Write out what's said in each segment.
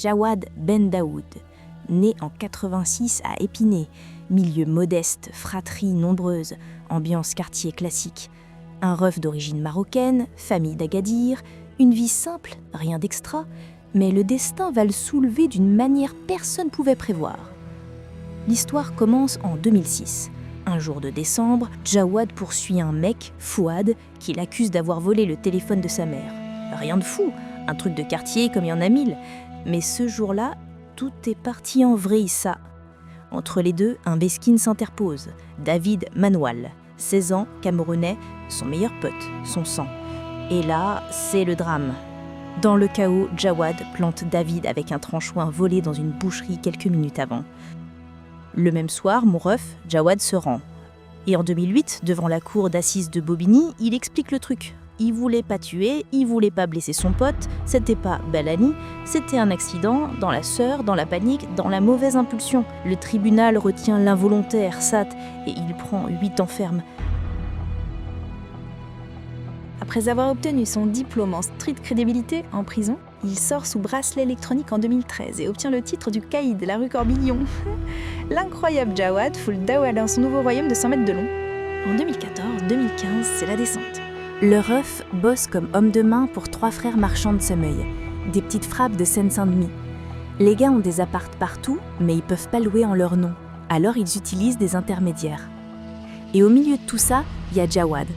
Jawad Bendaoud, né en 86 à Épinay, milieu modeste, fratrie nombreuse, ambiance quartier classique. Un ref d'origine marocaine, famille d'Agadir, une vie simple, rien d'extra, mais le destin va le soulever d'une manière personne ne pouvait prévoir. L'histoire commence en 2006. Un jour de décembre, Jawad poursuit un mec, Fouad, qui l'accuse d'avoir volé le téléphone de sa mère. Rien de fou, un truc de quartier comme il y en a 1000. Mais ce jour-là, tout est parti en vrille, ça. Entre les deux, un beskin s'interpose. David Manoual, 16 ans, Camerounais, son meilleur pote, son sang. Et là, c'est le drame. Dans le chaos, Jawad plante David avec un tranchoin volé dans une boucherie quelques minutes avant. Le même soir, mon ref, Jawad se rend. Et en 2008, devant la cour d'assises de Bobigny, il explique le truc. Il voulait pas tuer, il voulait pas blesser son pote, c'était pas Balani, c'était un accident, dans la sueur, dans la panique, dans la mauvaise impulsion. Le tribunal retient l'involontaire, SAT, et il prend 8 ans ferme. Après avoir obtenu son diplôme en street crédibilité en prison, il sort sous bracelet électronique en 2013 et obtient le titre du caïd de la rue Corbillon. L'incroyable Jawad foule Dawa dans son nouveau royaume de 100 mètres de long. En 2014-2015, c'est la descente. Le ref bosse comme homme de main pour 3 frères marchands de Semeuil, des petites frappes de Seine-Saint-Denis. Les gars ont des appartes partout, mais ils peuvent pas louer en leur nom, alors ils utilisent des intermédiaires. Et au milieu de tout ça, il y a Jawad,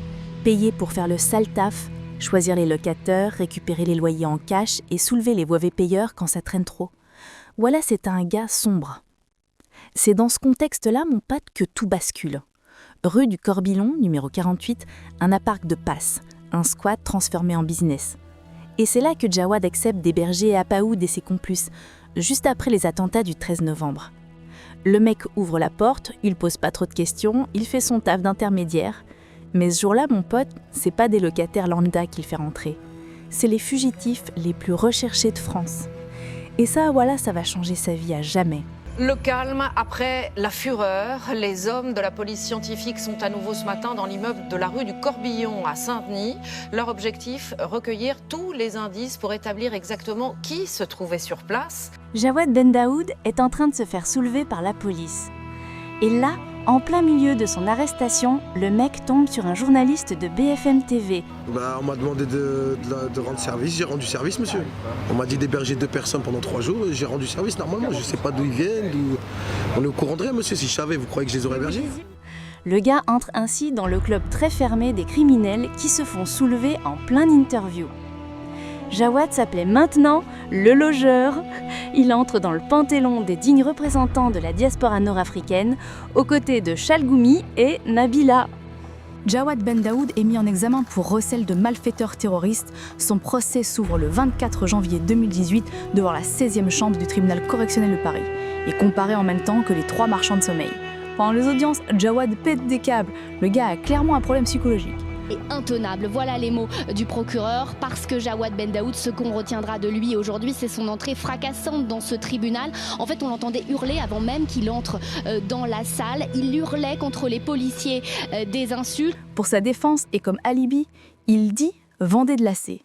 payé pour faire le sale taf, choisir les locataires, récupérer les loyers en cash et soulever les mauvais payeurs quand ça traîne trop. Voilà, c'est un gars sombre. C'est dans ce contexte-là, mon pote, que tout bascule. Rue du Corbillon, numéro 48, un appart de passe, un squat transformé en business. Et c'est là que Jawad accepte d'héberger Apaoud et ses complices, juste après les attentats du 13 novembre. Le mec ouvre la porte, il pose pas trop de questions, il fait son taf d'intermédiaire. Mais ce jour-là, mon pote, c'est pas des locataires lambda qu'il fait rentrer. C'est les fugitifs les plus recherchés de France. Et ça, voilà, ça va changer sa vie à jamais. Le calme après la fureur. Les hommes de la police scientifique sont à nouveau ce matin dans l'immeuble de la rue du Corbillon à Saint-Denis. Leur objectif, recueillir tous les indices pour établir exactement qui se trouvait sur place. Jawad Bendaoud est en train de se faire soulever par la police. Et là, en plein milieu de son arrestation, le mec tombe sur un journaliste de BFM TV. On m'a demandé de rendre service, j'ai rendu service, monsieur. On m'a dit d'héberger 2 personnes pendant 3 jours, j'ai rendu service normalement. Je sais pas d'où ils viennent, on est au courant de rien, monsieur. Si je savais, vous croyez que je les aurais hébergés? Le gars entre ainsi dans le club très fermé des criminels qui se font soulever en plein interview. Jawad s'appelait maintenant le logeur. Il entre dans le panthéon des dignes représentants de la diaspora nord-africaine, aux côtés de Chalgoumi et Nabila. Jawad Bendaoud est mis en examen pour recel de malfaiteur terroriste. Son procès s'ouvre le 24 janvier 2018 devant la 16e chambre du tribunal correctionnel de Paris et comparé en même temps que les 3 marchands de sommeil. Pendant les audiences, Jawad pète des câbles. Le gars a clairement un problème psychologique. Et intenable, voilà les mots du procureur, parce que Jawad Bendaoud, ce qu'on retiendra de lui aujourd'hui, c'est son entrée fracassante dans ce tribunal. En fait, on l'entendait hurler avant même qu'il entre dans la salle. Il hurlait contre les policiers des insultes. Pour sa défense et comme alibi, il dit « vendez de lacets »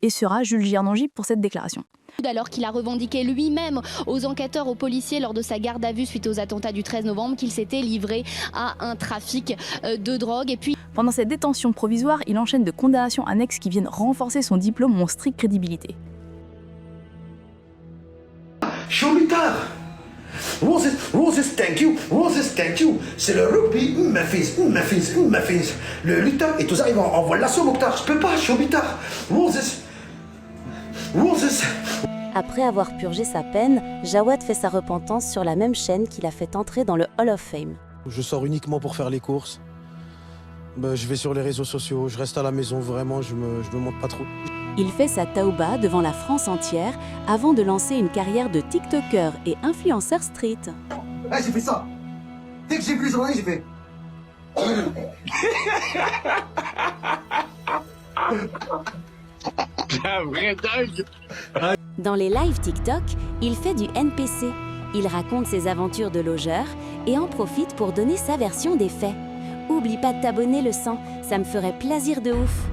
et sera Jules Giernangy pour cette déclaration. Alors qu'il a revendiqué lui-même aux enquêteurs, aux policiers lors de sa garde à vue suite aux attentats du 13 novembre qu'il s'était livré à un trafic de drogue. Et puis, pendant cette détention provisoire, il enchaîne de condamnations annexes qui viennent renforcer son diplôme en stricte crédibilité. Chomita! Roses, thank you. C'est le rugby, ma fils. Le lutteur et tout ça, ils vont envoyer l'assaut, Mokhtar. Je peux pas, Chomita. Roses. Après avoir purgé sa peine, Jawad fait sa repentance sur la même chaîne qui l'a fait entrer dans le Hall of Fame. Je sors uniquement pour faire les courses. Je vais sur les réseaux sociaux, je reste à la maison, vraiment, je me montre pas trop. Il fait sa taouba devant la France entière avant de lancer une carrière de TikToker et influenceur street. J'ai fait ça. Dès que j'ai vu le journal, j'ai fait... Dans les lives TikTok, il fait du NPC. Il raconte ses aventures de logeur et en profite pour donner sa version des faits. Oublie pas de t'abonner le sang, ça me ferait plaisir de ouf.